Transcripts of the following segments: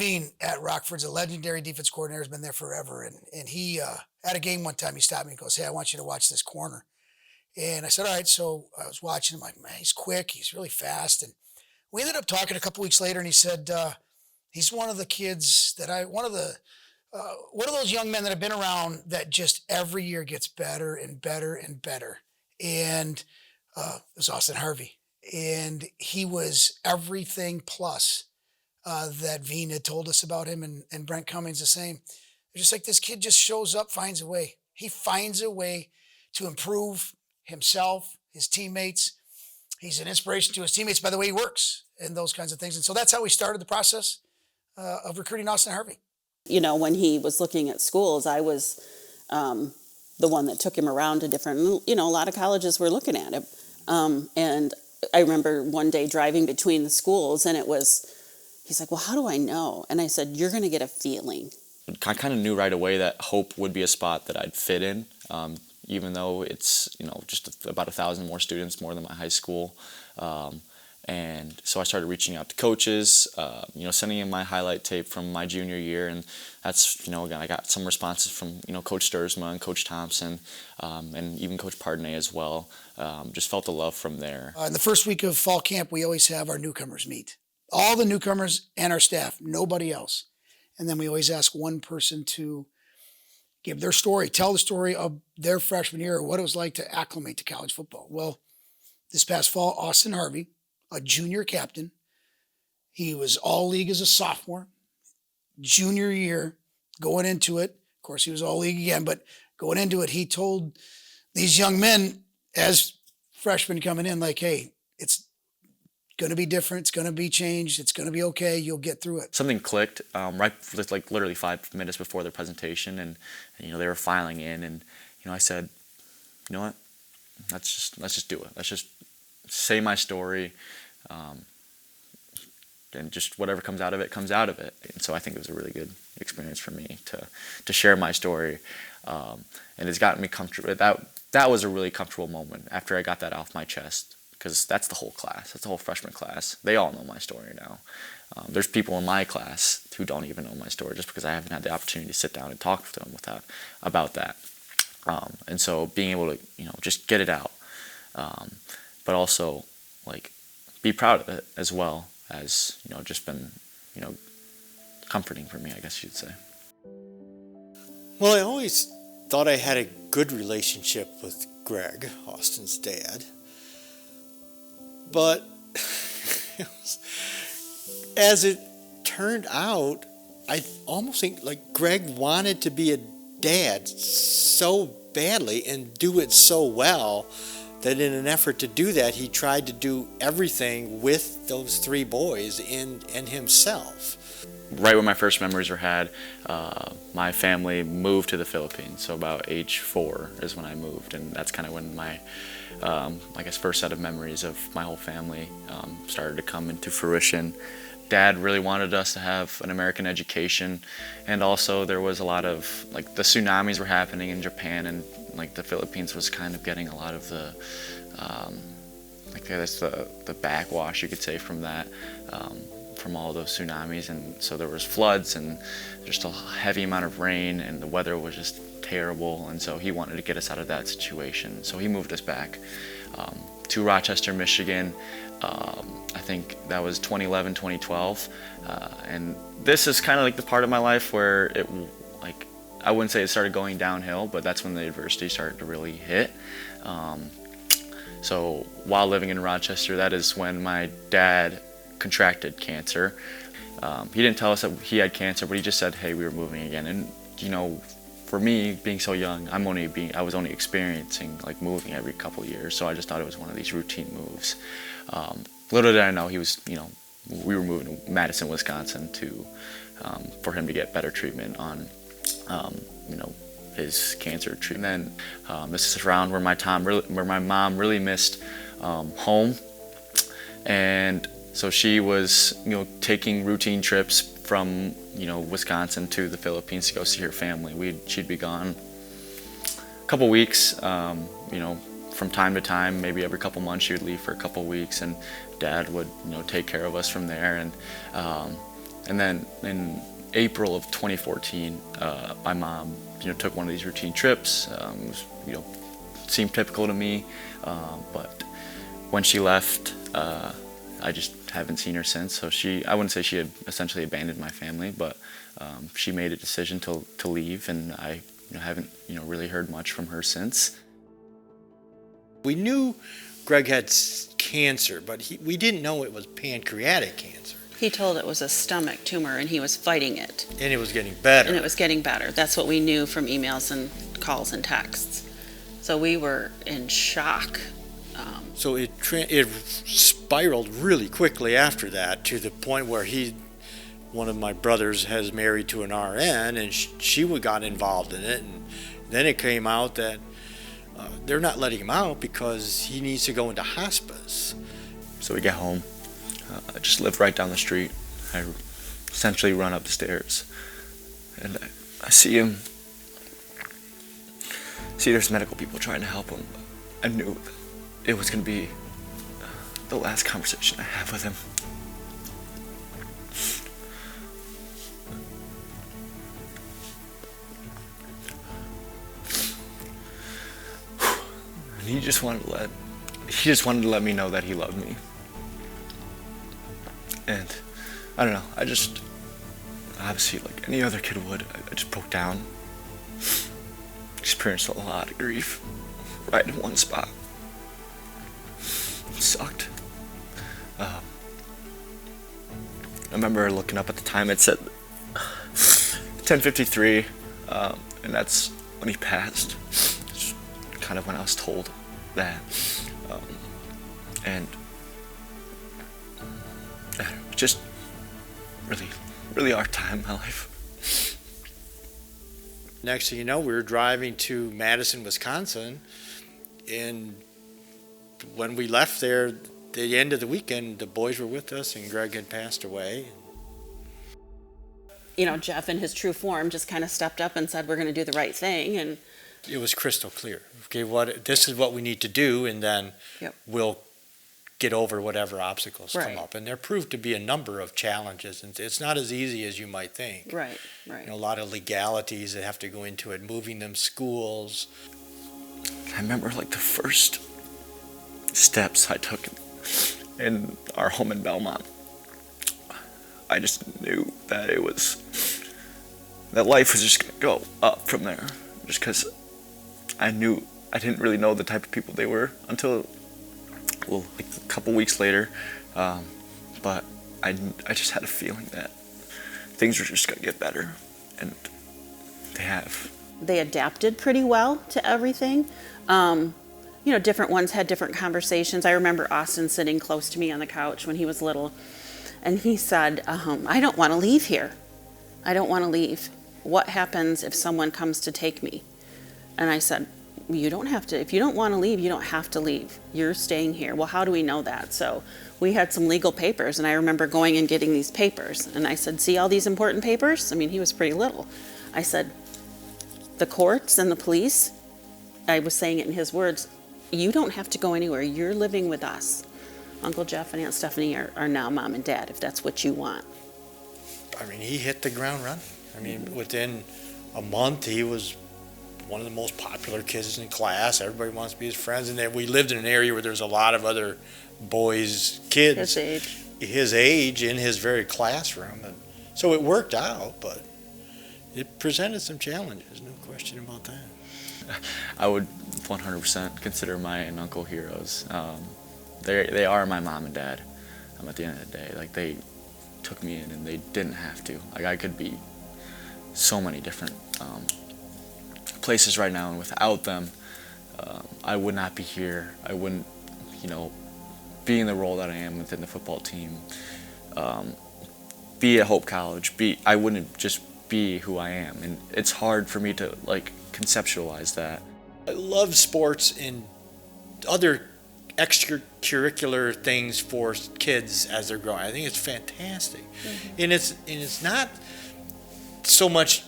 Veen at Rockford's a legendary defense coordinator, has been there forever. And he at a game one time he stopped me and goes, "Hey, I want you to watch this corner." And I said, "All right." So I was watching him, like, man, he's quick, he's really fast. And we ended up talking a couple weeks later, and he said, he's one of the kids that one of those young men that I've been around that just every year gets better and better and better. And it was Austin Harvey. And he was everything plus that Veen had told us about him, and Brent Cummings the same. They're just like, this kid just shows up, finds a way. He finds a way to improve himself, his teammates. He's an inspiration to his teammates by the way he works and those kinds of things. And so that's how we started the process of recruiting Austin Harvey. When he was looking at schools, I was the one that took him around to different, a lot of colleges were looking at him. And I remember one day driving between the schools, and he's like, "Well, how do I know?" And I said, "You're going to get a feeling." I kind of knew right away that Hope would be a spot that I'd fit in, even though it's, just about 1,000 more students, more than my high school. And so I started reaching out to coaches, sending in my highlight tape from my junior year. And that's, again, I got some responses from, Coach Sturzma and Coach Thompson, and even Coach Pardonnet as well. Just felt the love from there. In the first week of fall camp, we always have our newcomers meet. All the newcomers and our staff, nobody else. And then we always ask one person to give their story, tell the story of their freshman year or what it was like to acclimate to college football. Well, this past fall, Austin Harvey, a junior captain, he was all league as a sophomore. Junior year, going into it, of course, he was all league again, but going into it, he told these young men as freshmen coming in, like, hey, it's going to be different. It's going to be changed. It's going to be okay. You'll get through it. Something clicked right, like literally 5 minutes before the presentation, and they were filing in, and I said, "You know what? Let's just do it. Let's just say my story, and just whatever comes out of it comes out of it." And so I think it was a really good experience for me to share my story, and it's gotten me comfortable. That was a really comfortable moment after I got that off my chest. Because that's the whole class. That's the whole freshman class. They all know my story now. There's people in my class who don't even know my story just because I haven't had the opportunity to sit down and talk to them about that. And so being able to, just get it out, but also be proud of it as well as, just been, comforting for me, I guess you'd say. Well, I always thought I had a good relationship with Greg, Austin's dad. But as it turned out, I almost think Greg wanted to be a dad so badly and do it so well that in an effort to do that, he tried to do everything with those 3 boys and himself. Right when my first memories were had, my family moved to the Philippines. So about age 4 is when I moved, and that's kind of when my first set of memories of my whole family started to come into fruition. Dad really wanted us to have an American education, and also there was a lot of, the tsunamis were happening in Japan, and the Philippines was kind of getting a lot of the, the backwash, you could say, from that, from all those tsunamis. And so there was floods and just a heavy amount of rain, and the weather was just terrible, and so he wanted to get us out of that situation. So he moved us back to Rochester, Michigan. I think that was 2011, 2012, and this is kind of the part of my life where it, I wouldn't say it started going downhill, but that's when the adversity started to really hit. So while living in Rochester, that is when my dad contracted cancer. He didn't tell us that he had cancer, but he just said, "Hey, we were moving again." And for me, being so young, I was only experiencing moving every couple of years, so I just thought it was one of these routine moves. Little did I know he was, we were moving to Madison, Wisconsin for him to get better treatment on, his cancer treatment. And then this is around where my mom really missed home, and so she was, taking routine trips from Wisconsin to the Philippines to go see her family. She'd be gone a couple weeks, from time to time, maybe every couple months she would leave for a couple weeks, and Dad would take care of us from there. And And then in April of 2014, my mom, took one of these routine trips. It was, seemed typical to me, but when she left, I just haven't seen her since. So I wouldn't say she had essentially abandoned my family, but she made a decision to leave, and I haven't really heard much from her since. We knew Greg had cancer, but we didn't know it was pancreatic cancer. He told it was a stomach tumor, and he was fighting it. And it was getting better. And it was getting better. That's what we knew from emails and calls and texts. So we were in shock. So it spiraled really quickly after that, to the point where one of my brothers has married to an RN, and she got involved in it. And then it came out that they're not letting him out because he needs to go into hospice. So we get home. I just live right down the street. I essentially run up the stairs, and I see him. See, there's medical people trying to help him. I knew that it was going to be the last conversation I have with him. And he just wanted to let me know that he loved me. And I don't know, I just, obviously like any other kid would, I just broke down. Experienced a lot of grief right in one spot. It sucked. I remember looking up at the time, it said 10:53, and that's when he passed. It's kind of when I was told that. And just really, really hard time in my life. Next thing you know, we were driving to Madison, Wisconsin, and when we left there, the end of the weekend, the boys were with us, and Greg had passed away. Jeff in his true form just kind of stepped up and said, we're going to do the right thing. And it was crystal clear. Okay, this is what we need to do, and then we'll get over whatever obstacles come up. And there proved to be a number of challenges, and it's not as easy as you might think. Right. A lot of legalities that have to go into it, moving them schools. I remember like the first steps I took in our home in Belmont. I just knew that that life was just gonna go up from there, just because I didn't really know the type of people they were until, like a couple weeks later, but I just had a feeling that things were just gonna get better, and they have. They adapted pretty well to everything. Different ones had different conversations. I remember Austin sitting close to me on the couch when he was little, and he said, I don't want to leave here. I don't want to leave. What happens if someone comes to take me? And I said, you don't have to. If you don't want to leave, you don't have to leave. You're staying here. Well, how do we know that? So we had some legal papers, and I remember going and getting these papers. And I said, see all these important papers? I mean, he was pretty little. I said, the courts and the police, I was saying it in his words, you don't have to go anywhere. You're living with us. Uncle Jeff and Aunt Stephanie are now mom and dad, if that's what you want. I mean, he hit the ground running. I mean, within a month, he was one of the most popular kids in class. Everybody wants to be his friends. And then we lived in an area where there's a lot of other boys, kids. His age in his very classroom. And so it worked out, but it presented some challenges, no question about that. I would 100% consider my aunt and uncle heroes. They are my mom and dad. At the end of the day, like they took me in and they didn't have to. Like I could be so many different places right now, and without them, I would not be here. I wouldn't, be in the role that I am within the football team. Be at Hope College. I wouldn't just be who I am, and it's hard for me to conceptualize that. I love sports and other extracurricular things for kids as they're growing. I think it's fantastic. Mm-hmm. And it's not so much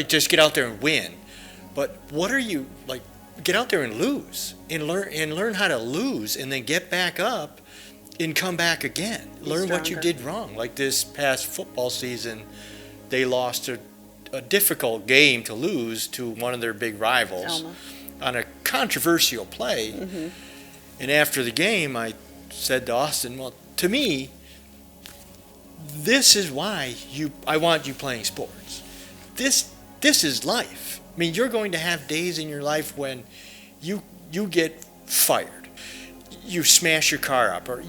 just get out there and win, but what are you get out there and lose and learn how to lose and then get back up and come back again. Learn what you stronger. did wrong. Like this past football season, they lost a difficult game to lose to one of their big rivals Alma. on a controversial play. And after the game, I said to Austin, well, to me, this is why I want you playing sports. This is life. I mean, you're going to have days in your life when you get fired, you smash your car up, or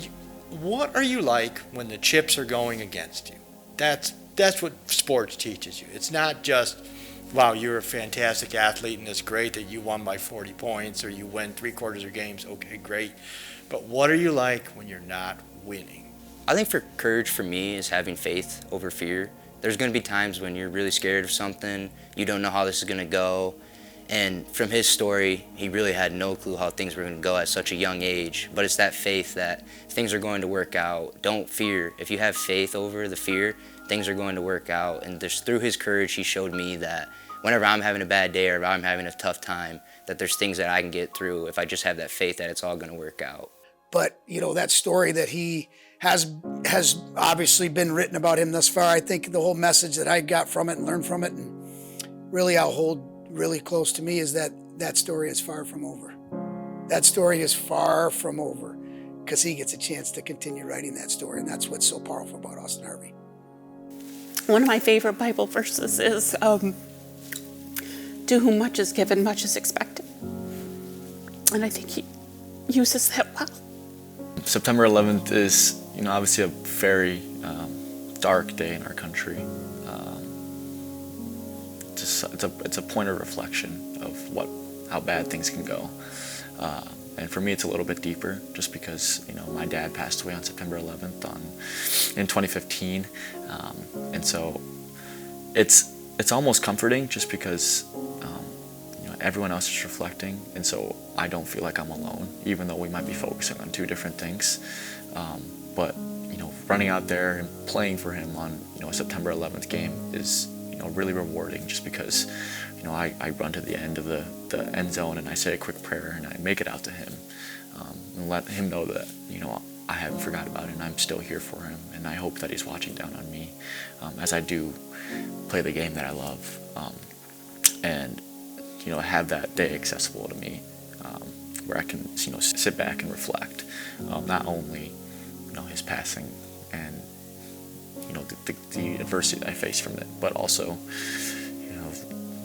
what are you like when the chips are going against you? That's what sports teaches you. It's not just, wow, you're a fantastic athlete and it's great that you won by 40 points or you win 3/4 of games. Okay, great. But what are you like when you're not winning? I think for courage for me is having faith over fear. There's going to be times when you're really scared of something, you don't know how this is going to go. And from his story, he really had no clue how things were going to go at such a young age. But it's that faith that things are going to work out. Don't fear. If you have faith over the fear, things are going to work out. And just through his courage, he showed me that whenever I'm having a bad day or if I'm having a tough time, that there's things that I can get through if I just have that faith that it's all going to work out. But that story that he has obviously been written about him thus far. I think the whole message that I got from it and learned from it, and really I'll hold really close to me, is that story is far from over. That story is far from over because he gets a chance to continue writing that story, and that's what's so powerful about Austin Harvey. One of my favorite Bible verses is, to whom much is given, much is expected. And I think he uses that well. September 11th is, obviously a very dark day in our country. It's a point of reflection of how bad things can go. And for me, it's a little bit deeper, just because my dad passed away on September 11th in 2015, and so it's almost comforting, just because everyone else is reflecting, and so I don't feel like I'm alone, even though we might be focusing on two different things. But running out there and playing for him on a September 11th game is really rewarding, just because I run to the end of the end zone and I say a quick prayer and I make it out to him, and let him know that I haven't forgot about it and I'm still here for him, and I hope that he's watching down on me as I do play the game that I love, and have that day accessible to me, where I can sit back and reflect, not only his passing and the adversity that I faced from it, but also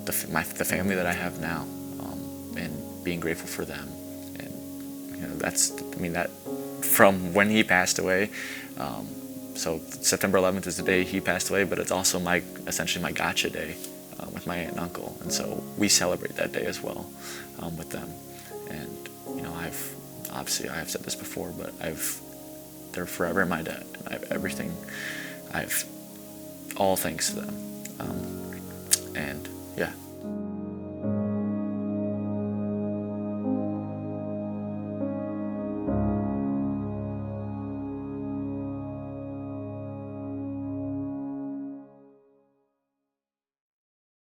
the family that I have now, and being grateful for them. And that from when he passed away, so September 11th is the day he passed away, but it's also essentially my gotcha day with my aunt and uncle, and so we celebrate that day as well with them. And I've said this before, but they're forever my dad, and I have everything. I have all thanks to them, and yeah.